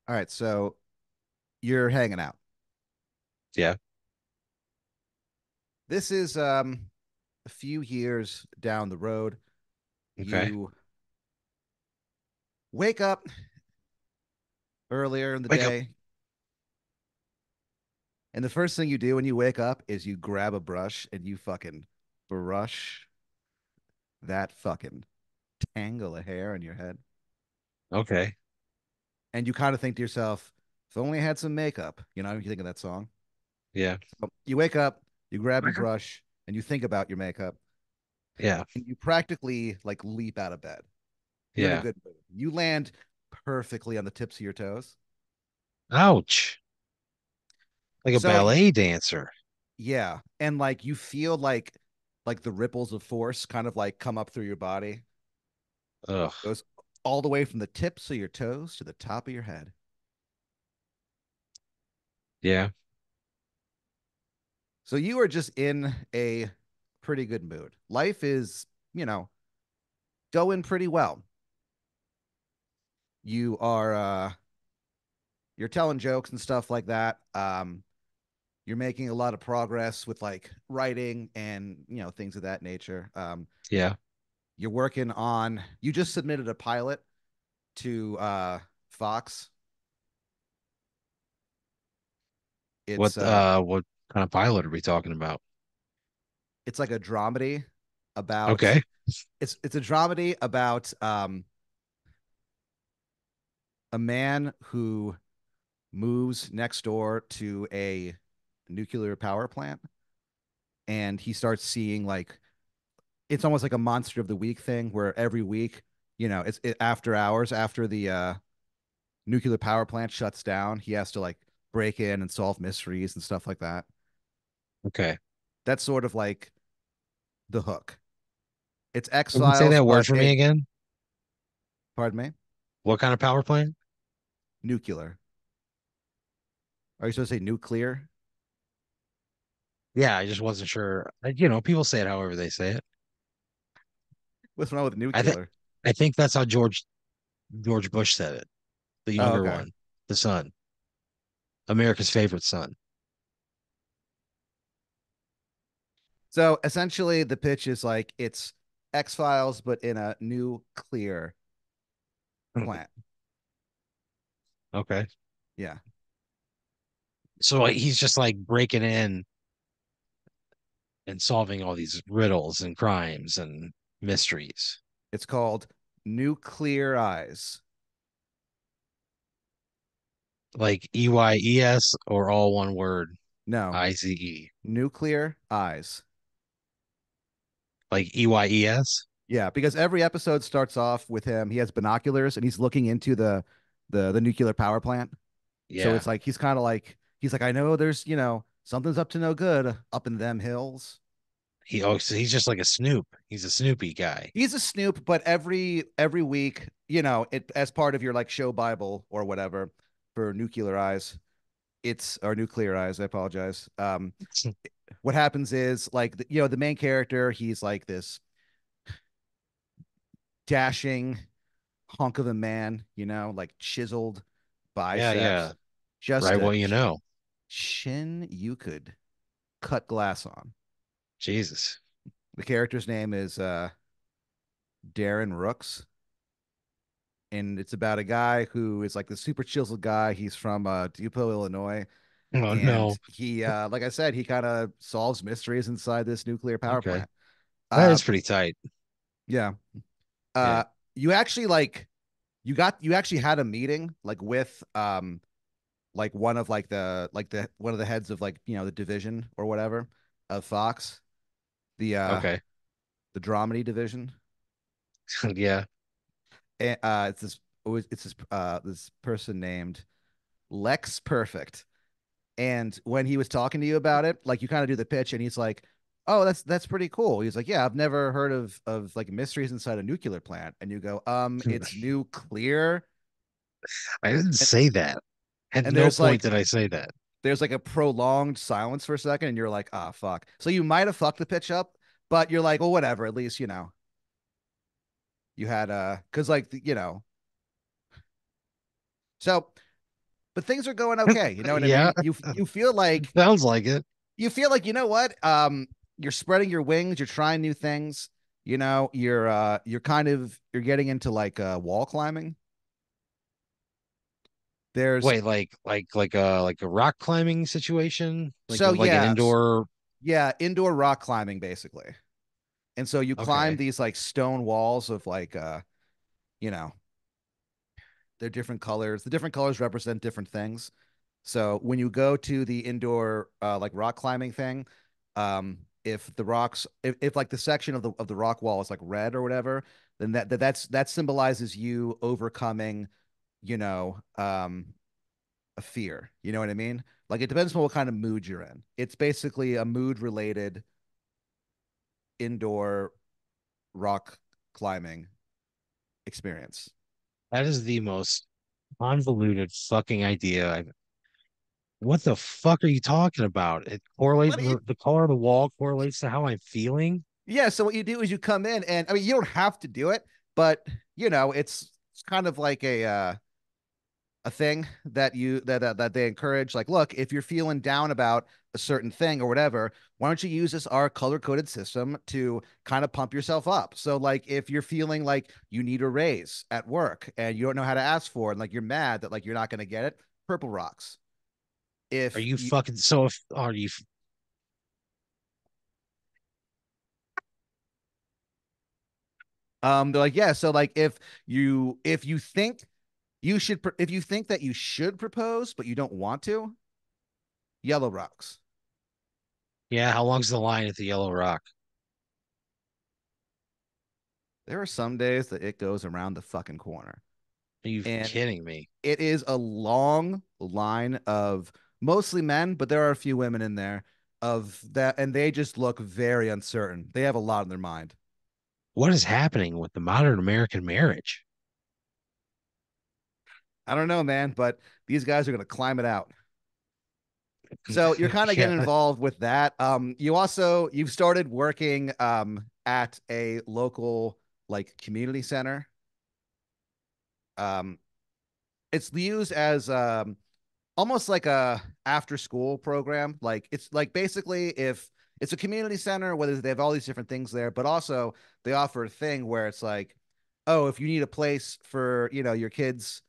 All right, so you're hanging out. Yeah. This is a few years down the road. Okay. You wake up earlier in the Wake up. day, and the first thing you do when you wake up is you grab a brush and you fucking brush that fucking tangle of hair on your head. Okay. And you kind of think to yourself, if only I had some makeup, you think of that song. Yeah. So you wake up, you grab your Wake up. brush, and you think about your makeup, Yeah. and you practically like leap out of bed. You're in a Yeah. good mood. You land perfectly on the tips of your toes. Ouch. Like a So ballet dancer. yeah, and like you feel like the ripples of force kind of like come up through your body. Ugh. Goes all the way from the tips of your toes to the top of your head. Yeah. So you are just in a pretty good mood. Life is, you know, going pretty well. You are you're telling jokes and stuff like that. You're making a lot of progress with like writing and, things of that nature. Yeah. You're working on you just submitted a pilot to Fox. It's What kind of pilot are we talking about? it's like a dramedy about Okay. it's a dramedy about a man who moves next door to a nuclear power plant, and he starts seeing like it's almost like a monster of the week thing where every week, after hours after the nuclear power plant shuts down, he has to like break in and solve mysteries and stuff like that. Okay. That's sort of like the hook. It's X Can you say Files, that word but for me it, again? pardon me, What kind of power plant? nuclear. Are you supposed to say nuclear? Yeah, I just wasn't sure. People say it however they say it. What's wrong with I think nuclear? I think that's how George Bush said it. The Oh, younger okay. one, the son, America's favorite son. So essentially, the pitch is like it's X Files, but in a nuclear plant. Okay. Yeah. So like, he's just like breaking in and solving all these riddles and crimes and mysteries. It's called Nuclear Eyes. Like EYES or all one word, No, IZE. Nuclear Eyes. Like EYES? Yeah, because every episode starts off with him. He has binoculars and he's looking into the nuclear power plant. So Yeah. it's like he's like, I know there's, something's up to no good up in them hills. So he's just like a snoop. He's a Snoopy guy. He's a snoop, but every week, it as part of your like show Bible or whatever for Nuclear Eyes, it's or Nuclear Eyes, I apologize. What happens is like the main character, he's like this dashing hunk of a man, like chiseled Yeah, biceps, yeah. just Right, a what you know. chin you could cut glass on. Jesus. The character's name is Darren Rooks, and it's about a guy who is like the super chiseled guy. He's from Dupont, Illinois, Oh and no. he, like I said, he kind of solves mysteries inside this nuclear power Okay. plant. That Uh, is pretty tight. yeah. Yeah. Uh, you actually like you actually had a meeting like with like one of like the one of the heads of like the division or whatever of Fox, the Okay. the dramedy division. Yeah. And, it's this person named Lex Perfect. And when he was talking to you about it, like you kind of do the pitch, and he's like, "Oh, that's pretty cool." He's like, "Yeah, I've never heard of like mysteries inside a nuclear plant." And you go, it's nuclear." I didn't And, say that. At and no there's point like did I say that. there's like a prolonged silence for a second, and you're like, "Ah, fuck." So you might have fucked the pitch up, but you're like, "Well, whatever. At least you had because like so but things are going okay. You know what I Yeah, mean? sounds like it. You feel like, you know what? You're spreading your wings, you're trying new things. You know, you're kind of you're getting into like wall climbing. There's Wait, like a rock climbing situation, so like an yeah, indoor. yeah, indoor rock climbing basically. And so you climb Okay, these like stone walls of like you know, they're different colors. The different colors represent different things. So when you go to the indoor like rock climbing thing, if the rocks if like the section of the rock wall is like red or whatever, then that symbolizes you overcoming, you know, a fear. You know what I mean? Like it depends on what kind of mood you're in. It's basically a mood related indoor rock climbing experience. that is the most convoluted fucking idea. What the fuck are you talking about? It correlates What do you the color of the wall correlates to how I'm feeling. Yeah, so what you do is you come in and I mean you don't have to do it, but you know, it's kind of like a thing that that they encourage like, look, if you're feeling down about a certain thing or whatever, why don't you use this our color-coded system to kind of pump yourself up. So like if you're feeling like you need a raise at work and you don't know how to ask for it and like you're mad that like you're not going to get it, purple rocks. Are If you you fucking so if are you they're like, yeah, so like if you think you should if you think that you should propose but you don't want to, yellow rocks. yeah, how long's the line at the Yellow Rock? There are some days that it goes around the fucking corner. Are you And kidding me? it is a long line of mostly men, but there are a few women in there of that, and they just look very uncertain. They have a lot in their mind. What is happening with the modern American marriage? I don't know, man, but these guys are going to climb it out. So you're kind of Yeah. getting involved with that. You've started working at a local like community center. Um, it's used as almost like a after school program. Like it's like basically if it's a community center, whether they have all these different things there, but also they offer a thing where it's like, oh, if you need a place for, you know, your kids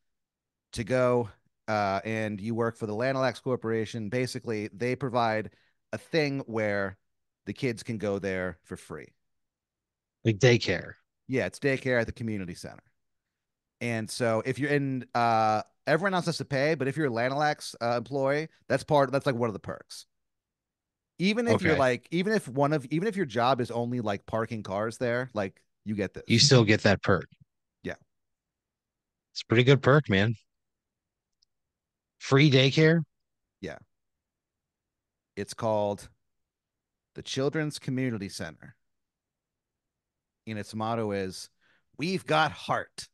to go, and you work for the Lanalax Corporation, basically they provide a thing where the kids can go there for free. Like daycare. Yeah, it's daycare at the community center. And so if you're in everyone else has to pay, but if you're a Lanalax employee, that's like one of the perks. Even if you're Okay. like even if your job is only like parking cars there, like you get You this. still get that perk. Yeah. It's a pretty good perk, man. Free daycare. Yeah. It's called the Children's Community Center. And its motto is we've got heart.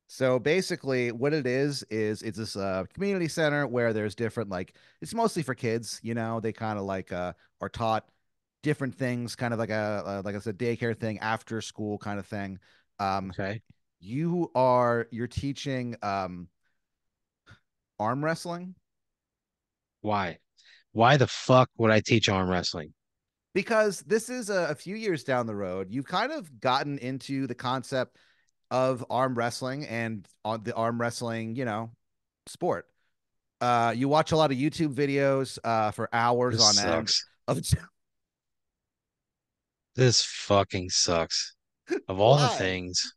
So basically, what it is it's this community center where there's different like it's mostly for kids. You know, they kind of like are taught different things, kind of like a like I said, daycare thing, after school kind of thing. Um, Okay. you're teaching arm wrestling Why? Why the fuck would I teach arm wrestling? because this is a few years down the road. You've kind of gotten into the concept of arm wrestling and on the arm wrestling, you know, sport. You watch a lot of YouTube videos for hours This on end sucks. of This fucking sucks. Of all the why, things,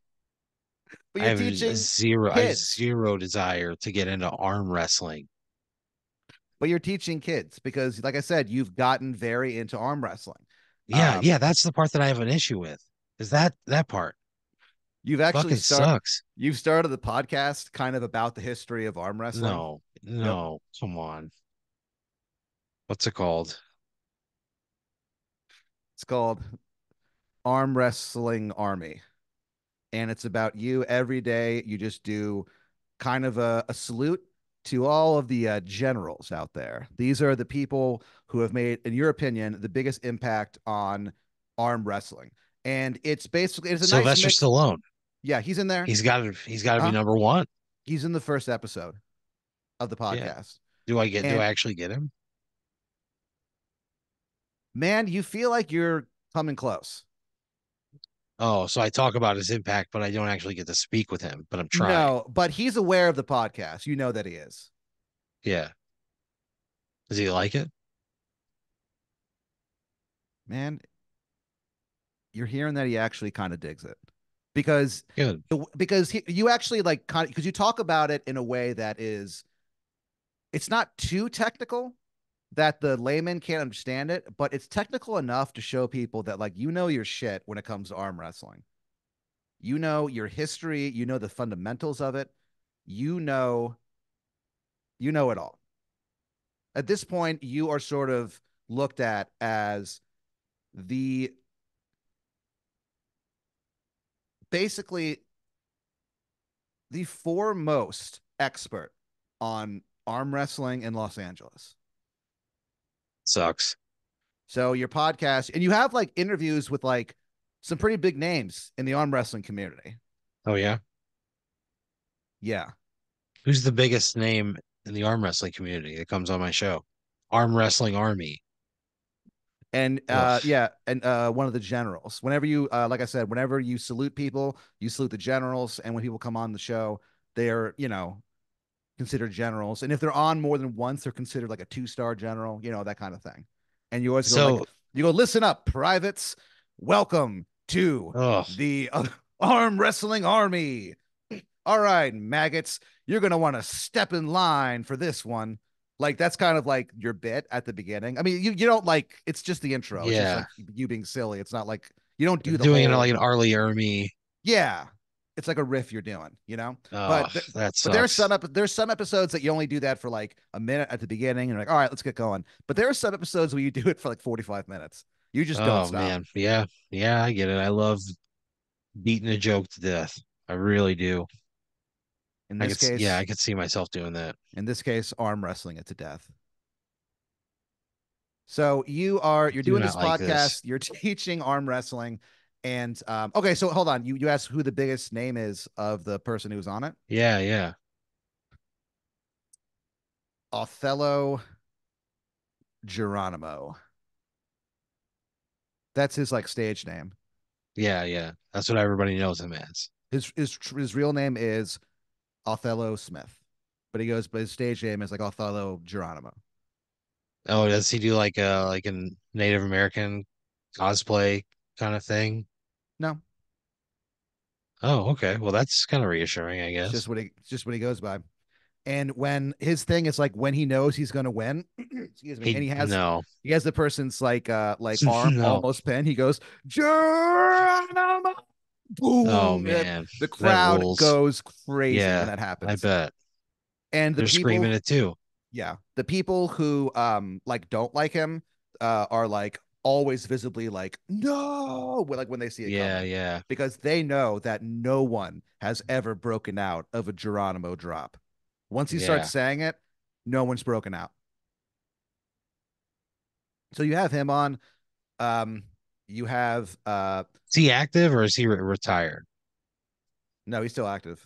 but you're teaching I have kids, zero desire to get into arm wrestling. but you're teaching kids because, like I said, you've gotten very into arm wrestling. Yeah, Um, yeah, that's the part that I have an issue with. Is that part you've actually fucking start sucks. you've started the podcast kind of about the history of arm wrestling. No, Yep, no, come on. What's it called? it's called Arm Wrestling Army, and it's about you every day. You just do kind of a salute to all of the generals out there. These are the people who have made, in your opinion, the biggest impact on arm wrestling. And it's basically it's a nice Sylvester mix. Stallone. Yeah, he's in there. He's got to be Huh? number one. He's in the first episode of the Yeah. podcast. Do I And actually get him? man, you feel like you're coming close. Oh, so I talk about his impact, but I don't actually get to speak with him, but I'm trying. No, but he's aware of the podcast. You know that he is. Yeah. Does he like it? Man, you're hearing that he actually kind of digs it because Good. you actually like kind of because you talk about it in a way that is it's not too technical that the layman can't understand it, but it's technical enough to show people that like you know your shit when it comes to arm wrestling. You know your history, you know the fundamentals of it. You know you know it all. At this point, you are sort of looked at as the basically the foremost expert on arm wrestling in Los Angeles. Sucks. So your podcast, and you have like interviews with like some pretty big names in the arm wrestling community. Oh yeah. Yeah. Who's the biggest name in the arm wrestling community that comes on my show? Arm Wrestling Army. And Ugh. yeah, and one of the generals. Whenever you like I said, whenever you salute people, you salute the generals. And when people come on the show, they're, considered generals. And if they're on more than once, they're considered like a two-star general, that kind of thing. And you always go like, So, you go, listen up, privates. Welcome to ugh. the arm wrestling army. All right, maggots, you're going to want to step in line for this one. Like, that's kind of like your bit at the beginning. I mean, you don't like, it's just the intro. It's just Yeah. like you being silly. It's not like you don't do the Doing it whole, like an Arlie Ermy. yeah, it's like a riff you're doing. Oh, But that but sucks. there's some episodes that you only do that for like a minute at the beginning, and you're like, all right, let's get going. But there are some episodes where you do it for like 45 minutes. You just don't Oh stop. man. Yeah. Yeah, I get it. I love beating a joke to death. I really do. In this Yeah, case, I could see myself doing that. arm wrestling it to death. So you're Do doing not this like this. podcast, you're teaching arm wrestling, and okay, so hold on. You asked who the biggest name is of the person who's on it? Yeah, yeah. Othello Geronimo. That's his like stage name. Yeah, yeah. That's what everybody knows him as. His real name is Othello Smith, but his stage name is like Othello Geronimo. Oh, does he do like a Native American cosplay kind of thing? No, Oh, okay. Well, that's kind of reassuring, I it's guess. just what he goes by. And when his thing is like when he knows he's gonna win, excuse me, and He no. he has the person's like arm No. almost pinned. He goes Geronimo, Oh boom. man, The that crowd rules. goes crazy when Yeah, that I happens. bet. And the They're screaming people it too. Yeah. The people who like don't like him are like always visibly like no like when they see it Yeah, coming yeah, because they know that no one has ever broken out of a Geronimo drop. Once he starts yeah. saying it, no one's broken out. So you have him on you have Is he active or is he retired? no, he's still active.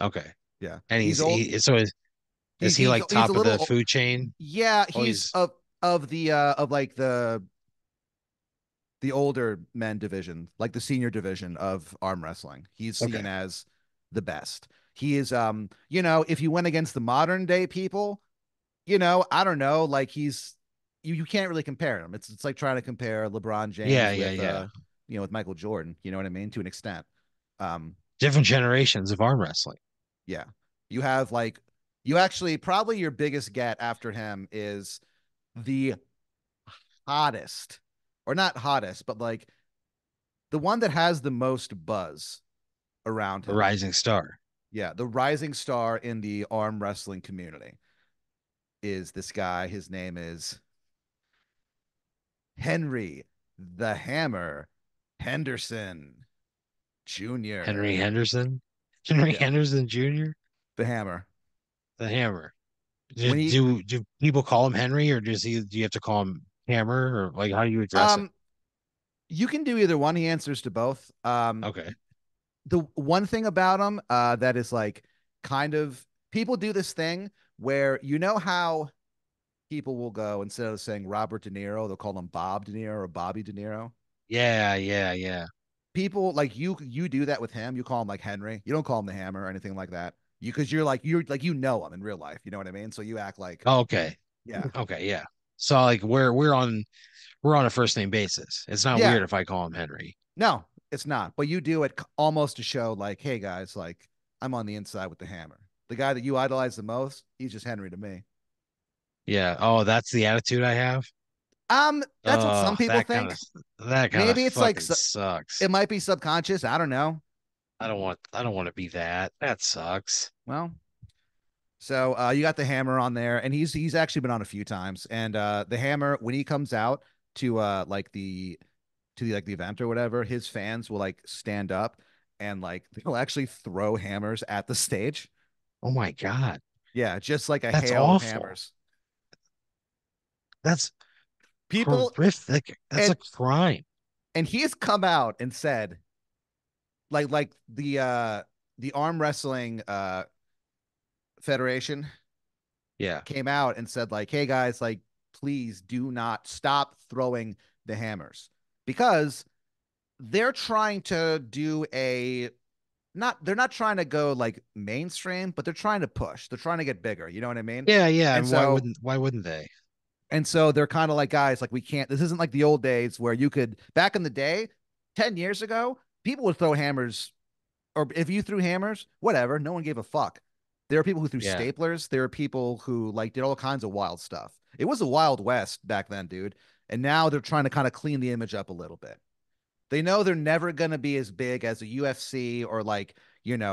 Okay. Yeah. And He's old. is he like He's a top of the little food chain? yeah, Oh, he's he's of the of like the older men division, like the senior division of arm wrestling. He's okay. seen as the best. He is if you went against the modern day people, I don't know, like you can't really compare him. It's like trying to compare LeBron Yeah, James yeah, with yeah. with Michael Jordan, you know what I mean, to an extent. Um Different generations of arm wrestling. yeah. You have like you actually probably your biggest get after him is the hottest or not hottest, but like the one that has the most buzz around A him. rising star. Yeah, the rising star in the arm wrestling community is this guy. His name is Henry the Hammer Henderson Henry Jr. Henderson. Henry Yeah, Henderson Jr. the Hammer. The Hammer. When he Do people call him Henry or do you have to call him Hammer or like how do you address it? um you can do either one. He answers to both. Okay. the one thing about him that is like kind of people do this thing where you know how people will go instead of saying Robert De Niro, they'll call him Bob De Niro or Bobby De Niro. Yeah, yeah, yeah. People like you do that with him. You call him like Henry. You don't call him the Hammer or anything like that. You because you're like you know him in real life. You know what I mean? So you act like Okay. yeah. Okay, yeah. So like we're on a first name basis. It's not Yeah. weird if I call him Henry. No, it's not. But you do it almost to show like, hey guys, like I'm on the inside with the Hammer. The guy that you idolize the most, he's just Henry to me. Yeah. Oh, that's the attitude I have. That's what some Oh, people think. that kind of Maybe it's like fucking sucks. it might be subconscious. I don't know. I don't want to be that. That sucks. Well, so you got the Hammer on there, and he's actually been on a few times. And the Hammer, when he comes out to the event or whatever, his fans will like stand up and like they'll actually throw hammers at the stage. Oh my God. Yeah, just like a That's hail of awful. hammers. That's People horrific. That's and a crime. and he's come out and said like the arm wrestling federation Yeah. came out and said like, hey guys, like please do not stop throwing the hammers because they're trying to do a not they're not trying to go like mainstream, but they're trying to push. They're trying to get bigger. You know what I mean? Yeah, yeah. And And so why wouldn't they? they're kind of like guys, like we can't. This isn't like the old days where you could back in the day, 10 years ago, people would throw hammers, or if you threw hammers, whatever, no one gave a fuck. There are people who threw Yeah. staplers. There are people who like did all kinds of wild stuff. It was a wild west back then, dude. And now they're trying to kind of clean the image up a little bit. They know they're never going to be as big as a UFC or like,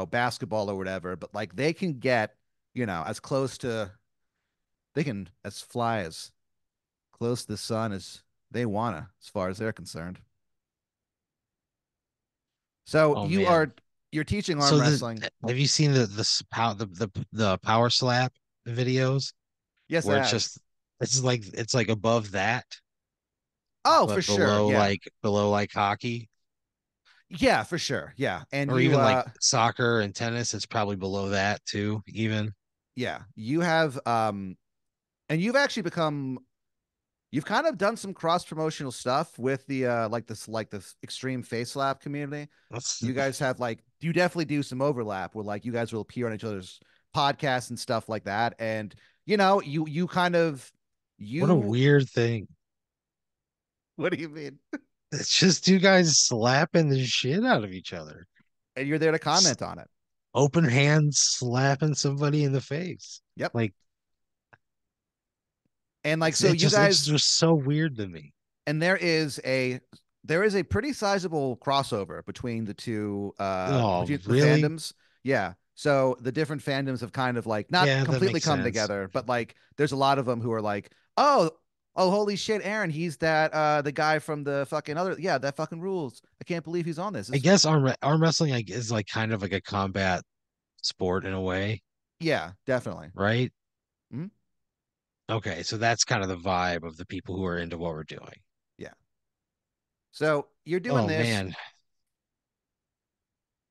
basketball or whatever, but like they can get, as close to, they can as fly as close to the sun as they want to, as far as they're concerned. So Oh man. you're teaching arm So the wrestling. have you seen the power slap videos Yes, I where have. it's like above that, Oh, for but sure. Yeah. below like hockey Yeah, for sure. Yeah. And or even like soccer and tennis, it's probably below that too, even. yeah, you have, and you've kind of done some cross promotional stuff with the, like this extreme face slap community. That's You guys have like, you definitely do some overlap where like you guys will appear on each other's podcasts and stuff like that. And, you kind of, what a you, weird thing. what do you mean? It's just two guys slapping the shit out of each other. And you're there to S- comment on it. Open hands slapping somebody in the face. Yep. Like And like, so you it's guys, just so weird to me. and there is a pretty sizable crossover between the two Oh, between the really? fandoms. Yeah. So the different fandoms have kind of like not Yeah, that completely makes come sense. together, but like there's a lot of them who are like, "Oh, oh holy shit, Aaron, he's that the guy from the fucking other yeah, that fucking rules. I can't believe he's on this." I This guess arm wrestling like is like kind of like a combat sport in a way, yeah, definitely. right? Mhm. Okay, so that's kind of the vibe of the people who are into what we're doing. Yeah. So Oh man,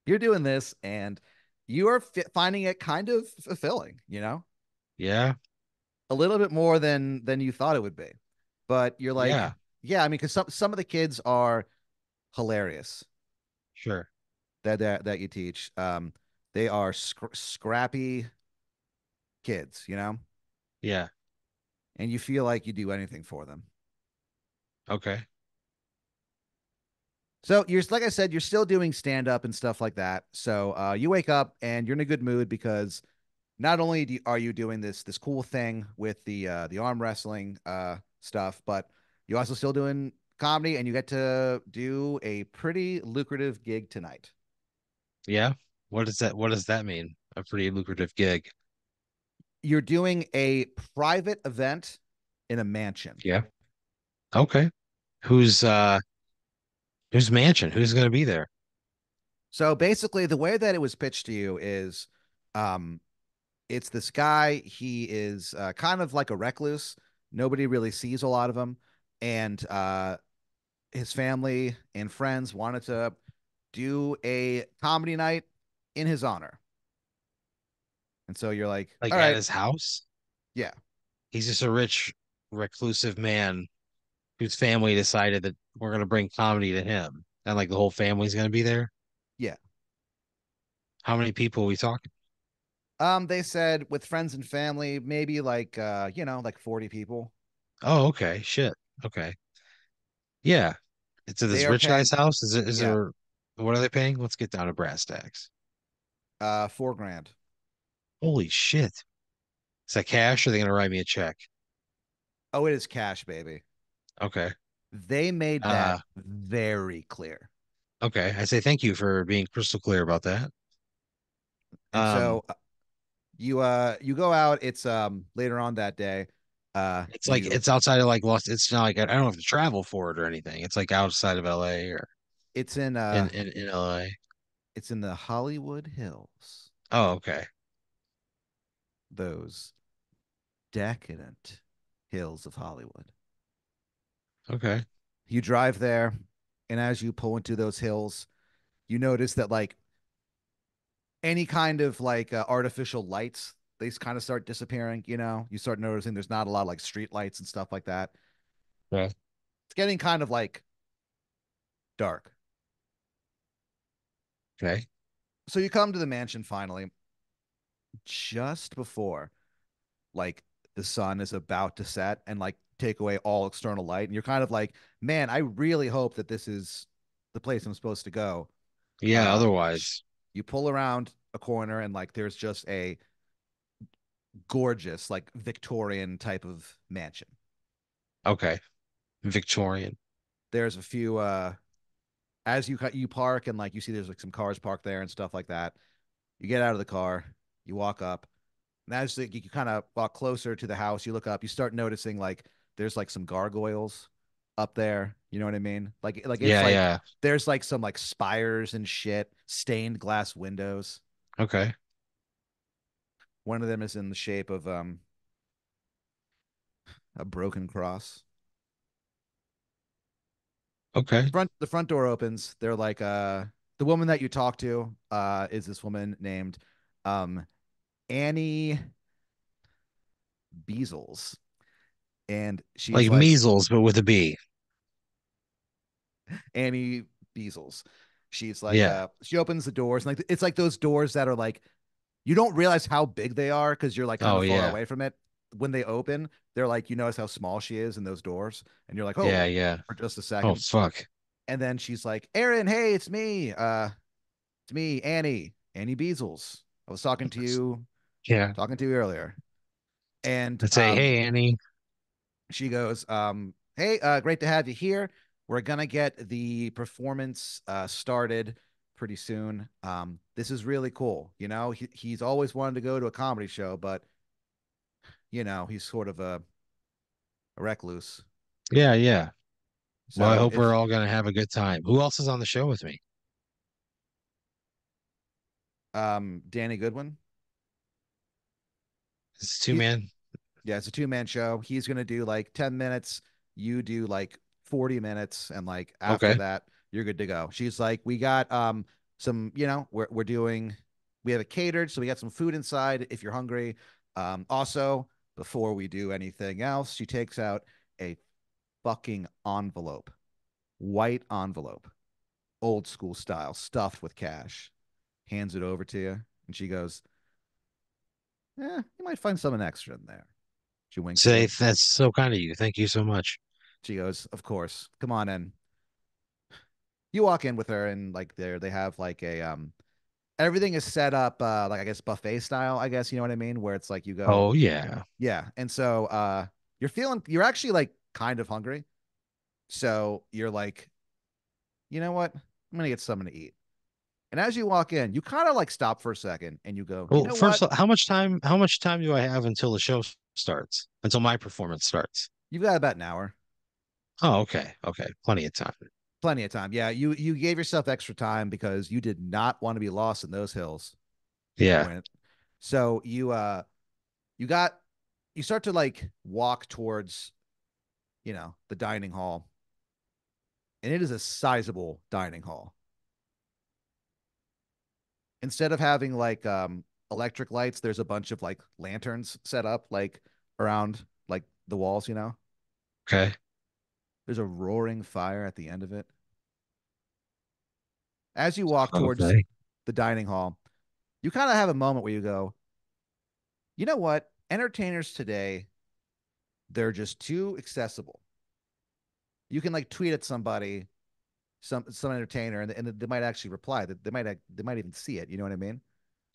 you're doing this and you are finding it kind of fulfilling, yeah, a little bit more than you thought it would be. But you're like, yeah, yeah, I mean, because some of the kids are hilarious sure, that you teach. They are scrappy kids, yeah, and you feel like you do anything for them. okay, So you're like I said, you're still doing stand up and stuff like that. So you wake up and you're in a good mood because not only are you doing this cool thing with the arm wrestling stuff, but you're also still doing comedy and you get to do a pretty lucrative gig tonight. yeah. What does that mean? A pretty lucrative gig. You're doing a private event in a mansion. Yeah. Okay. Who's uh whose mansion? Who's gonna be there? So basically, the way that it was pitched to you is, um, it's this guy. He is kind of like a recluse. Nobody really sees a lot of him, and his family and friends wanted to do a comedy night in his honor. And so you're like, Like all at right, his house. yeah, He's just a rich, reclusive man whose family decided that we're gonna bring comedy to him, and like the whole family's gonna be there. yeah. How many people are we talking? They said with friends and family, maybe like like 40 people. Oh, okay, shit. Okay, yeah. It's at They this are rich guy's paying, house. Is it? Is yeah, there? What are they paying? Let's get down to brass tacks. 4 grand. Holy shit! Is that cash? Or are they gonna write me a check? Oh, it is cash, baby. Okay. They made that Uh, very clear. okay. I say thank you for being crystal clear about that. And Um, so you go out, it's later on that day. it's like You it's outside of like Los. It's not like I don't have to travel for it or anything. It's like outside of LA or it's in LA. in the Hollywood Hills. Oh, okay. Those decadent hills of Hollywood. Okay. You drive there, and as you pull into those hills, you notice that like any kind of like artificial lights, they kind of start disappearing. You start noticing there's not a lot of like street lights and stuff like that. Yeah. It's getting kind of like dark. Okay. So you come to the mansion finally, just before like the sun is about to set and like take away all external light. And you're kind of like, man, I really hope that this is the place I'm supposed to go. Yeah. Uh, Otherwise, you pull around a corner and like there's just a gorgeous, like Victorian type of mansion. okay. Victorian. There's a few as you park and like you see there's like some cars parked there and stuff like that. You get out of the car, you walk up, and as you kind of walk closer to the house, you look up, you start noticing like there's like some gargoyles up there. You know what I mean? Like it's Yeah. like Yeah. there's like some like spires and shit, stained glass windows. Okay. One of them is in the shape of a broken cross. Okay. The front door opens. They're like the woman that you talk to is this woman named um Annie Beazles. And she's Like like measles, but with a B. Annie Beazles. She's like Yeah. she opens the doors and like it's like those doors that are like you don't realize how big they are because you're like kind Oh, of far yeah. away from it. When they open, they're like you notice how small she is in those doors, and you're like, Yeah. oh, Yeah. for just a Oh, second. fuck. And then she's like, Aaron, hey, it's me. It's me, Annie Beazles. I was Yeah. talking to you earlier. And I'd say, hey, Annie. she goes, hey, great to have you here. We're gonna get the performance started pretty soon. This is really cool. He's always wanted to go to a comedy show, but he's sort of a recluse. Yeah. Yeah. Well, I So hope we're if all gonna have a good time. Who else is on the show with me? Danny Goodwin, It's two he man. yeah, it's a 2-man show. He's gonna do like 10 minutes. You do like 40 minutes, and like after Okay. that, you're good to go. She's like, we got some, we're doing we have it catered, so we got some food inside if you're hungry. Also, before we do anything else, she takes out a fucking envelope, white envelope, old school style, stuffed with cash, hands it over to you, and she goes, you might find something extra in there. She winks at Say you. that's so kind of you. Thank you so much. She goes, of course, come on in. You walk in with her, and like they have like a everything is set up like I guess buffet style, I guess, you know what I mean, where it's like you go, Oh yeah. yeah. And so you're actually like kind of hungry. So you're like, you know what? I'm gonna get something to eat. And as you walk in, you kind of like stop for a second and you go, you Well, know first, what? how much time do I have until the show starts? Until my performance starts? You've got about an hour. Oh, okay. Okay. Plenty of time. Plenty of time. Yeah, you gave yourself extra time because you did not want to be lost in those hills Yeah. when so you got you start to like walk towards, the dining hall, and it is a sizable dining hall. instead of having like electric lights, there's a bunch of like lanterns set up like around like the walls, you know? Okay. There's a roaring fire at the end of it. As you walk towards Okay. the dining hall, you kind of have a moment where you go, you know what? Entertainers today, they're just too accessible. You can like tweet at somebody, some entertainer, and they might actually reply. That they might even see it. You know what I mean?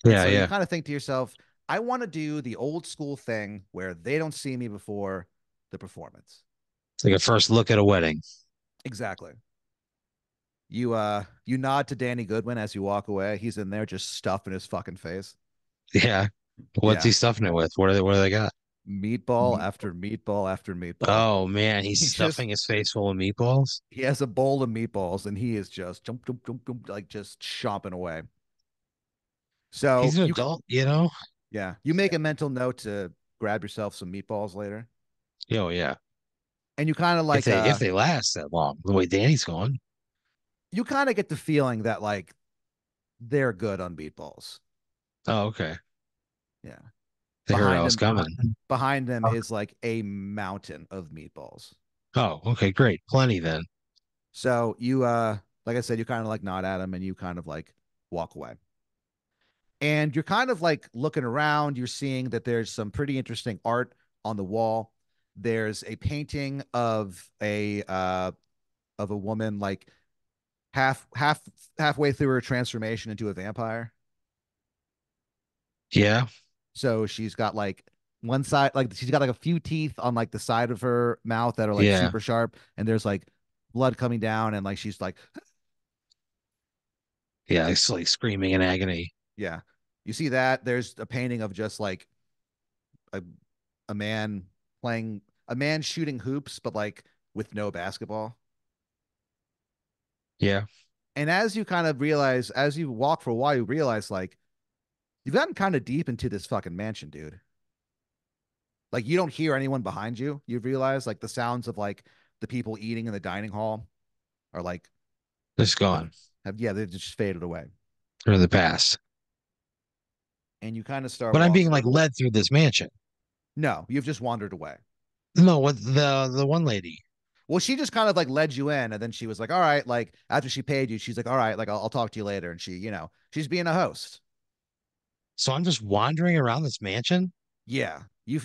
And Yeah, so you yeah. kind of think to yourself, I want to do the old school thing where they don't see me before the performance. It's like a first look at a wedding. Exactly. You nod to Danny Goodwin as you walk away. He's in there just stuffing his fucking face. Yeah. What's Yeah. he stuffing it with? What do they got? Meatball after meatball after meatball. Oh man, he's He just stuffing his face full of meatballs. he has a bowl of meatballs and he is just jump jump jump jump like just chomping away. He's So an you adult, you know? yeah, you make a mental note to grab yourself some meatballs later. Oh yeah. And you kind of If like they last that long, the way Danny's going. you kind of get the feeling that like they're good on meatballs. Oh, okay. Yeah. They heard I Behind was them coming. behind them is like a mountain of meatballs. Oh, okay, great. Plenty then. So you like I said, you kind of like nod at them and you kind of like walk away. And you're kind of like looking around, you're seeing that there's some pretty interesting art on the wall. There's a painting of a woman like halfway through her transformation into a vampire. Yeah, So she's got like one side, like she's got like a few teeth on like the side of her mouth that are like yeah, super sharp, and there's like blood coming down, and like she's like, yeah. It's like screaming in agony. yeah. You see that? There's a painting of just like a a man playing a man shooting hoops, but like with no basketball. Yeah. And as you kind of realize, as you walk for a while, you realize like you've gotten kind of deep into this fucking mansion, dude. Like you don't hear anyone behind you. You realize like the sounds of like the people eating in the dining hall are like It's have, gone. yeah, they just faded away. Or the past. And you kind of start But I'm being walking. like led through this mansion. No, you've just wandered away. No, what the one lady. Well, she just kind of like led you in, and then she was like, "All right," like after she paid you, she's like, "All right, like I'll talk to you later." And she, she's being a host. So I'm just wandering around this mansion Yeah,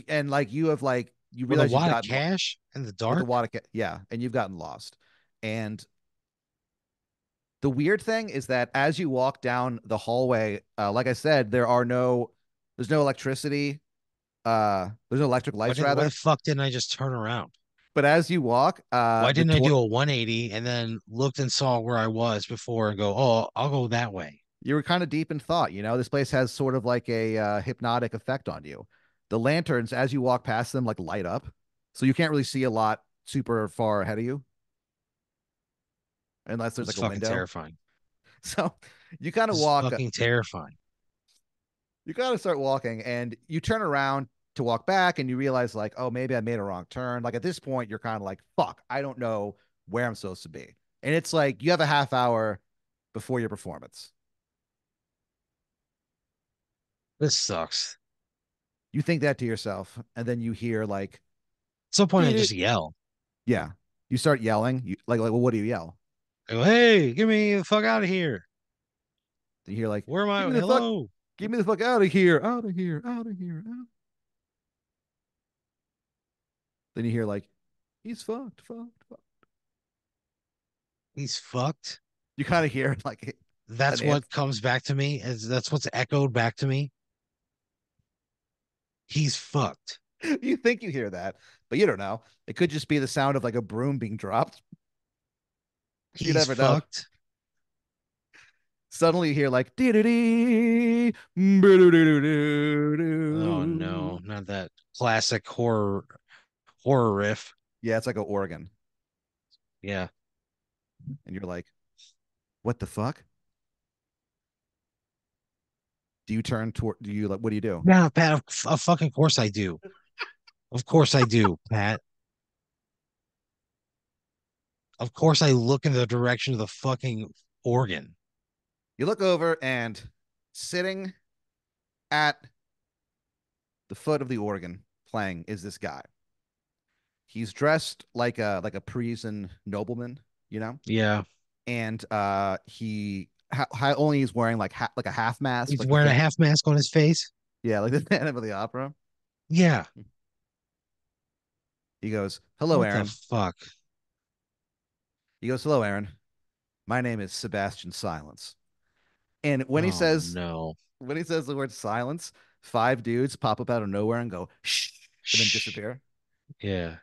and like you have like you with a realize you've wad of gotten cash in the with a dark. wad of yeah, and you've gotten lost. And the weird thing is that as you walk down the hallway, like I said, there's no electricity, there's no electric lights Why the rather. fuck didn't I just turn around? But as you walk, Why the didn't I door do a 180 and then looked and saw where I was before and go, oh, I'll go that way? you were kind of deep in thought. This place has sort of like a hypnotic effect on you. The lanterns, as you walk past them, like light up, so you can't really see a lot super far ahead of you unless there's It's like a fucking window. terrifying. So you kind of It's walk, fucking terrifying. you got to start walking, and you turn around to walk back, and you realize like, oh, maybe I made a wrong turn. Like at this point, you're kind of like, fuck, I don't know where I'm supposed to be, and it's like you have a half hour before your performance. This sucks. You think that to yourself, and then you hear like, At some point, I did just it? yell. Yeah. You start yelling. Well, what do you yell? I go, hey, get me the fuck out of here. Then you hear like, Where am give I? me the fuck, Hello. get me the fuck out of here, out of here, out of here. Out. Then you hear like, he's fucked, fucked, fucked. He's fucked. You kind of hear like an That's ant. what comes back to me. That's what's echoed back to me. He's fucked. You think you hear that, but you don't know. It could just be the sound of like a broom being dropped. You He's never know. fucked. Suddenly you hear like, dee dee Oh no, not that classic horror riff. yeah, it's like an organ. Yeah. And you're like, what the fuck? Do you turn toward, do you like, what do you do? Yeah, Pat, of fucking course I do. Of course I do, Pat. Of course I look in the direction of the fucking organ. You look over and Sitting at the foot of the organ playing is this guy. He's dressed like a Parisian nobleman, you know, Yeah. and only he's wearing like a half mask, He's like the wearing a fan, half mask on his face. yeah, like the Phantom of the Opera. Yeah. He goes, "Hello, What the Aaron." fuck? He goes, "Hello, Aaron. My name is Sebastian Silence." And Oh no. when he says the word silence, five dudes pop up out of nowhere and go shh, and then Shh. disappear. Yeah.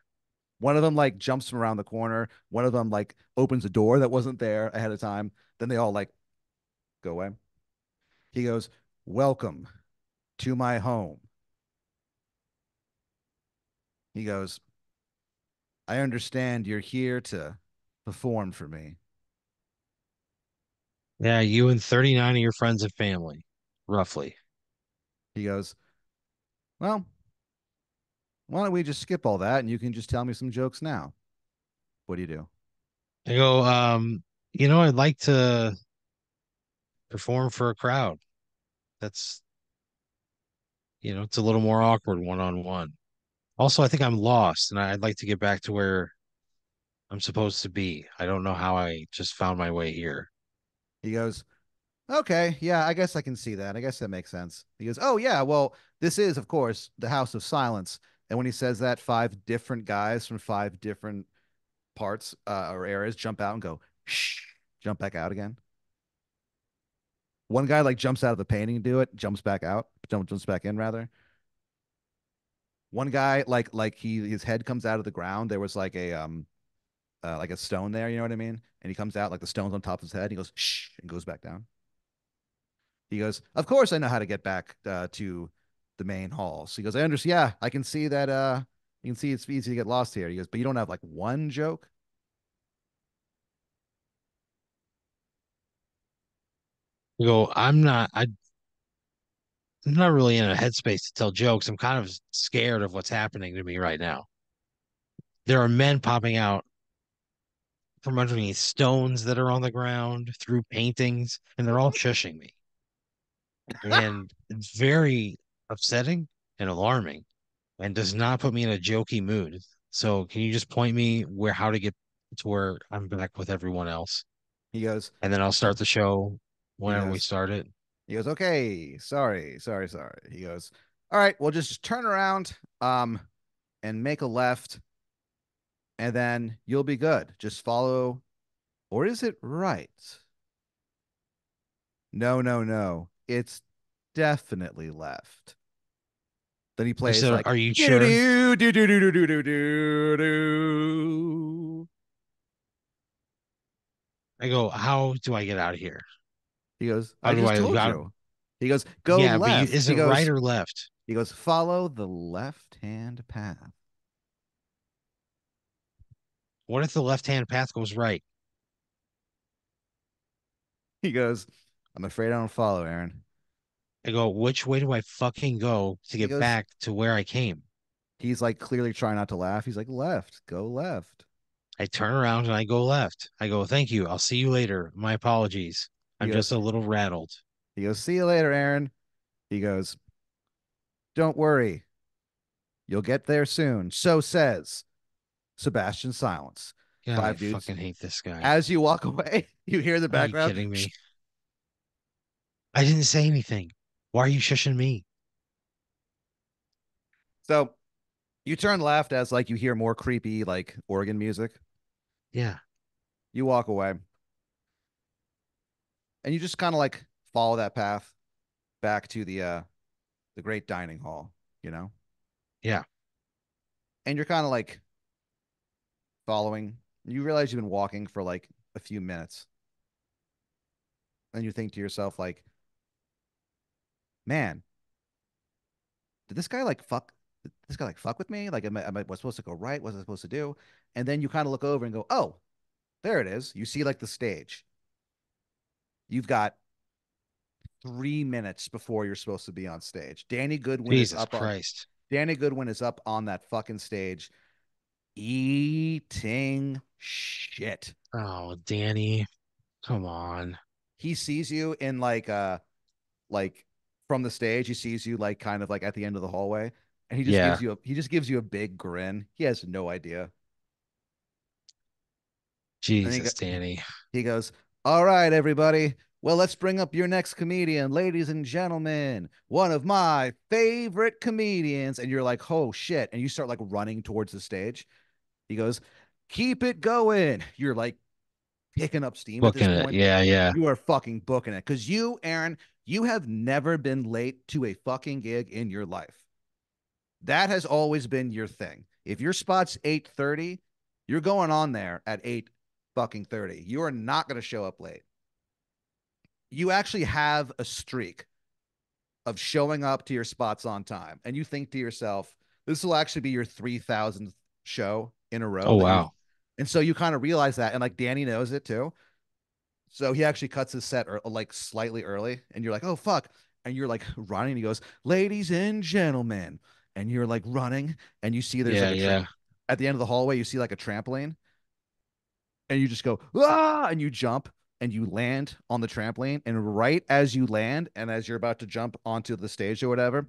One of them like jumps from around the corner. One of them like opens a door that wasn't there ahead of time. Then they all like go away. He goes, "Welcome to my home." He goes, "I understand you're here to perform for me." Yeah, you and 39 of your friends and family, roughly. He goes, "Well, why don't we just skip all that and you can just tell me some jokes now?" What do you do? I go, I'd like to perform for a crowd. That's, it's a little more awkward one on one. Also, I think I'm lost and I'd like to get back to where I'm supposed to be. I don't know how I just found my way here. He goes, "Okay, yeah, I guess I can see that. I guess that makes sense." He goes, "Oh, yeah, well, this is, of course, the House of Silence." And when he says that, five different guys from five different parts or areas jump out and go, shh, jump back out again. One guy like jumps out of the painting to do it, jumps back out, jumps back in rather. One guy like his head comes out of the ground. There was like a stone there, you know what I mean? And he comes out like the stone's on top of his head. He goes shh and goes back down. He goes, "Of course I know how to get back to the main hall." So he goes, "I understand. Yeah, I can see that. You can see it's easy to get lost here." He goes, "But you don't have like one joke." I go, I'm not really in a headspace to tell jokes. I'm kind of scared of what's happening to me right now. There are men popping out from underneath stones that are on the ground, through paintings, and they're all shushing me. And it's very upsetting and alarming and does not put me in a jokey mood. So can you just point me how to get to where I'm back with everyone else? He goes, And then I'll start the show he whenever we goes, start it. He goes, "Okay, sorry, sorry, sorry." He goes, "All right, well, just turn around, and make a left, and then you'll be good. Just follow, or is it right? No, no, no. It's definitely left." Then he I plays said, like are you do do sure? do do do do do do do do. I go, how do I get out of here? He goes, How "I do just I, told how, you." He goes, "Go yeah, but left." is it right or left? He goes, "Follow the left-hand path." What if the left-hand path goes right? He goes, "I'm afraid I don't follow, Aaron." I go, which way do I fucking go to He get goes, back to where I came? he's like clearly trying not to laugh. He's like, "Left, go left." I turn around and I go left. I go, thank you. I'll see you later. My apologies. He I'm goes, just a little rattled. "See you later, Aaron." He goes, "Don't worry. You'll get there soon." So says Sebastian Silence. God, I Five dudes. fucking hate this guy. As you walk away, you hear in the Are you background. kidding Shh. me? I didn't say anything. Why are you shushing me? So you turn left as like you hear more creepy like organ music. Yeah, You walk away and you just kind of like follow that path back to the great dining hall, you know? yeah, And you're kind of like following. You realize you've been walking for like a few minutes. And you think to yourself like, "Man, did this guy like fuck did this guy like fuck with me? Like am I was supposed to go right? What was I supposed to do?" And then you kind of look over and go, "Oh, there it is." You see like the stage. You've got 3 minutes before you're supposed to be on stage. Jesus Christ. Danny Goodwin is up on that fucking stage eating shit. Oh, Danny, come on. He sees you in like from the stage. He sees you like kind of like at the end of the hallway, and Yeah. he just gives you a big grin. He has no idea. And Jesus, Danny. he goes, "All right, everybody. Well, let's bring up your next comedian, ladies and gentlemen. One of my favorite comedians." And you're like, "Oh shit!" And you start like running towards the stage. He goes, "Keep it going." You're like picking up steam at this Booking it. point. Yeah, yeah. You are fucking booking it because you, Aaron, you have never been late to a fucking gig in your life. That has always been your thing. If your spot's 8:30, you're going on there at 8 fucking 30. You are not going to show up late. You actually have a streak of showing up to your spots on time. And you think to yourself, this will actually be your 3,000th show in a row Oh, that you've. wow. And so you kind of realize that. And like Danny knows it too. So he actually cuts his set like slightly early. And you're like, oh, fuck. And you're like running. And he goes, ladies and gentlemen. And you're like running. And you see there's Yeah, like a yeah. at the end of the hallway, you see like a trampoline. And you just go, ah, and you jump and you land on the trampoline. And right as you land and as you're about to jump onto the stage or whatever,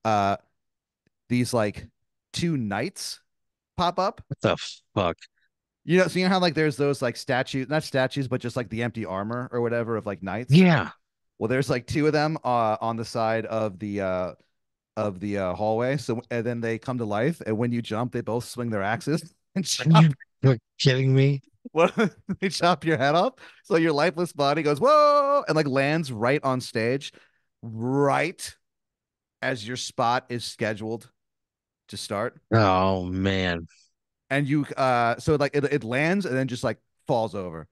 uh, these like two knights pop up. What the fuck? So you know how like there's those like statues, not statues, but just like the empty armor or whatever of like knights. Yeah. Well, there's like two of them on the side of the hallway. So and then they come to life, and when you jump, they both swing their axes and Are you chop. like, kidding me? Well, they chop your head off. So your lifeless body goes whoa and like lands right on stage, right as your spot is scheduled to start. Oh, man. And you so like it lands and then just like falls over.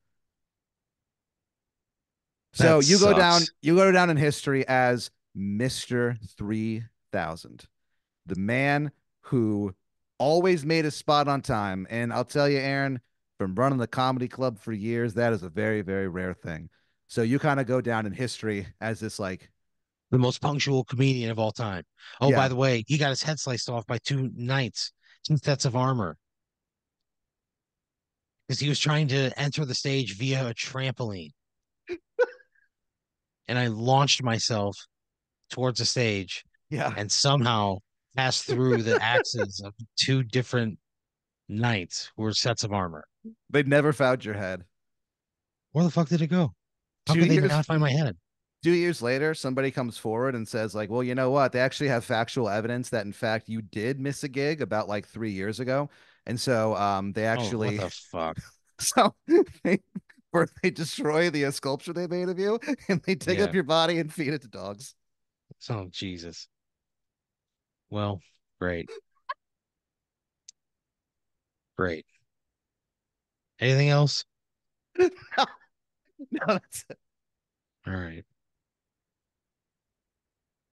So That sucks. you go down in history as Mr. 3000, the man who always made his spot on time. And I'll tell you, Aaron, from running the comedy club for years, that is a very, very rare thing. So you kind of go down in history as this like, The most punctual comedian of all time. Oh, by yeah, the way, he got his head sliced off by two knights, two sets of armor, because he was trying to enter the stage via a trampoline. And I launched myself towards the stage yeah, and somehow passed through the axes of two different knights who were sets of armor. they never found your head. Where the fuck did it go? How Two could they years, not find my head? 2 years later, somebody comes forward and says, like, well, you know what? They actually have factual evidence that, in fact, you did miss a gig about like 3 years ago. And so they Oh, what actually, the fuck? so they, they destroy the sculpture they made of you and they dig up Yeah. your body and feed it to dogs. Oh, Jesus. Well, great. Great. Anything else? No, that's All right.